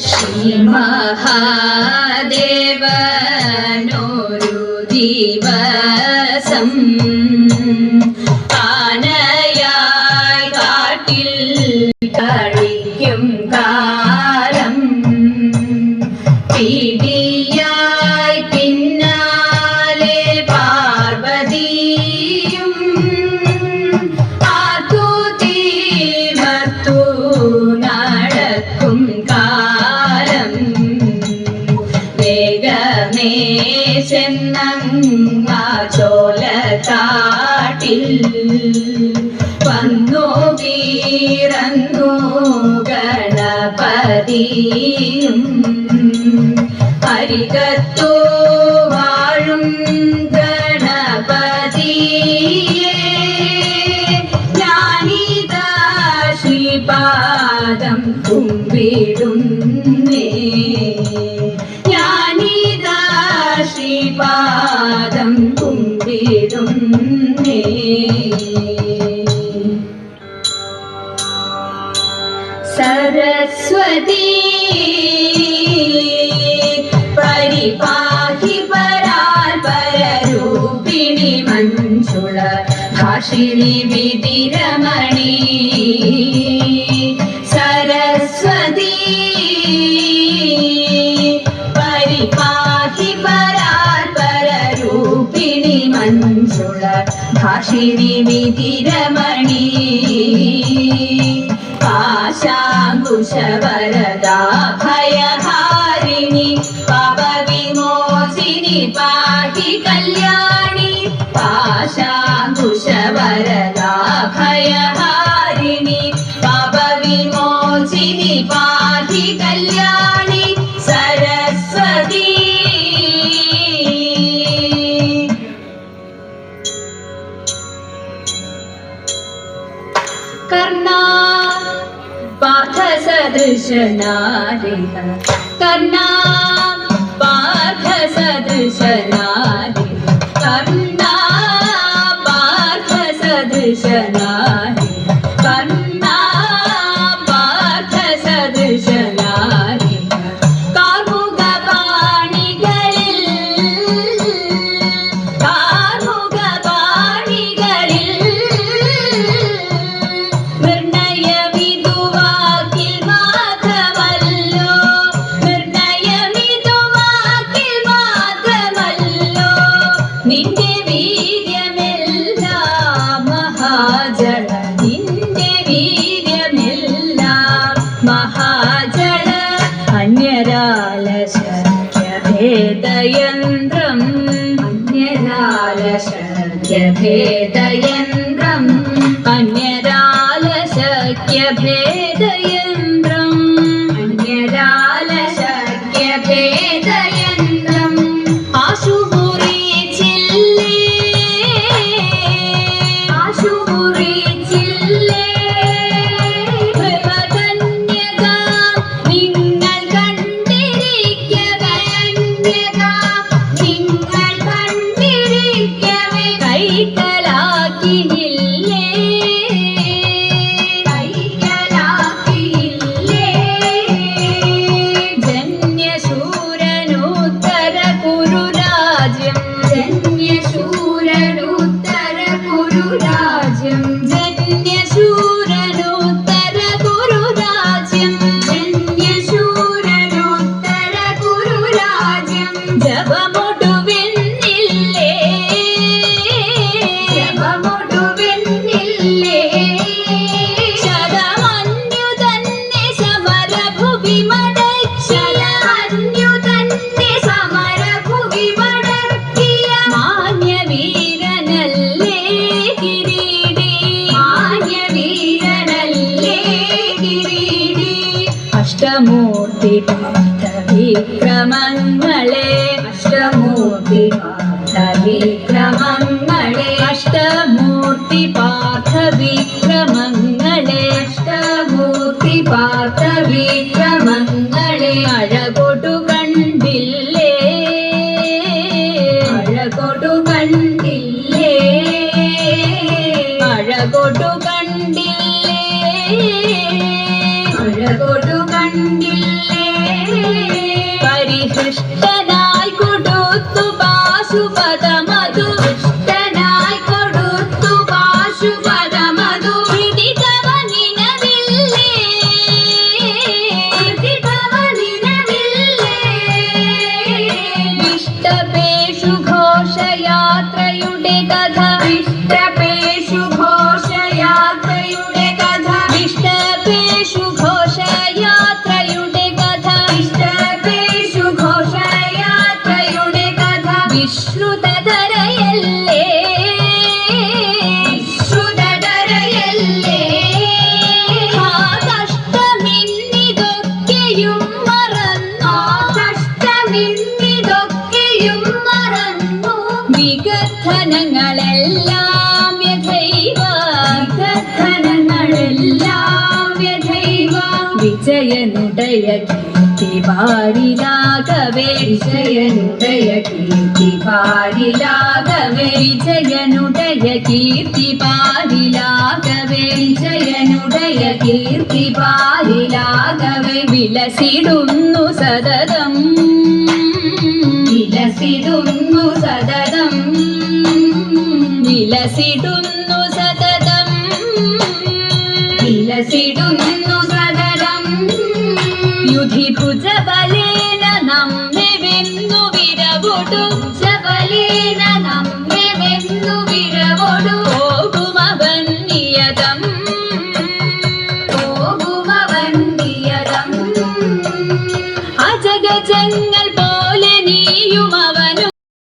ശ്രീ മഹാദേവനൊരു ദിവസം ആനയായി കാട്ടിൽ കളിക്കും കാലം പിടിയായി പിന്നാലെ പാർവതിയും ആർത്തു തീമർത്തു നടക്കും കാലം വേഗമേ ചെന്നങ്ങാ ചോലക്കാട്ടിൽ വന്നു വീറന്നു ഗണപതിയും അരികത്തു വാഴും ഗണപതിയേ ഞാനിതാ ശ്രീപാദം കുമ്പിടുന്നേ ഞാനിതാ ശ്രീപാദം കുമ്പിടുന്നേ സരസ്വതി പരിപാഹി പരാൽപരൂപിണി മഞ്ജുള ഭാഷിണി വിധിരമണി സരസ്വതി പരിപാഹി പരാൽപരൂപിണി മഞ്ജുള ഭാഷിണി വിധിരമണി പാശാങ്കുശവരദാ ഭയഹാരിണി പാപവിമോചിനി പാഹി കല്യാണി പാശാങ്കുശവരദാ ഭയഹാരിണി പാപവിമോചിനി പാഹി കല്യാണി സരസ്വതി കർണാ പാർത്ഥസദൃശനാരിഹ കർണാ പാർത്ഥസദൃശനാരിഹ കർണാ പാർത്ഥസദൃശനാരിഹ കർണാ പാർത്ഥസദൃശനാരിഹ കാർമുകപാണികളിൽ നിന്റെ വീര്യമെല്ലാം മഹാജള നിന്റെ വീര്യമെല്ലാം മഹാജള അന്യരാലശക്യഭേദയന്ത്രം അന്യരാലശക്യഭേദയന്ത്രം അന്യരാലശക്യഭേദയന്ത്രം അന്യരാലശക്യഭേദയന്ത്രം ആശുപുരി അഷ്ടമൂർത്തി പാർത്ഥവിക്രമങ്ങളെ അഷ്ടമൂർത്തി പാർത്ഥവിക്രമങ്ങളെ അഷ്ടമൂർത്തി പാർത്ഥവിക്രമങ്ങളെ അഷ്ടമൂർത്തി പാർത്ഥവിക്രമങ്ങളെ അഴകൊടു കണ്ടില്ലേ അഴകൊടു കണ്ടില്ലേ അഴകൊടു കണ്ടില്ലേ അഴകൊടു കണ്ടില്ലേ മറന്നു കഷ്ടമിന്നിതൊക്കെയും മറന്നു വികഥനങ്ങളെല്ലാം വ്യഥൈവ വിജയനുടയ കീർത്തി പാരിലാകവേ വിജയനുടയ കീർത്തി പാരിലാകവേ വിജയനുടയ കീർത്തി പാരിലാകവേ വിജയനുടയ കീർത്തി പാരിലാകവേ വിലസിടുന്നു സതതം വിലസിടുന്നു സതതം വിലസിടുന്നു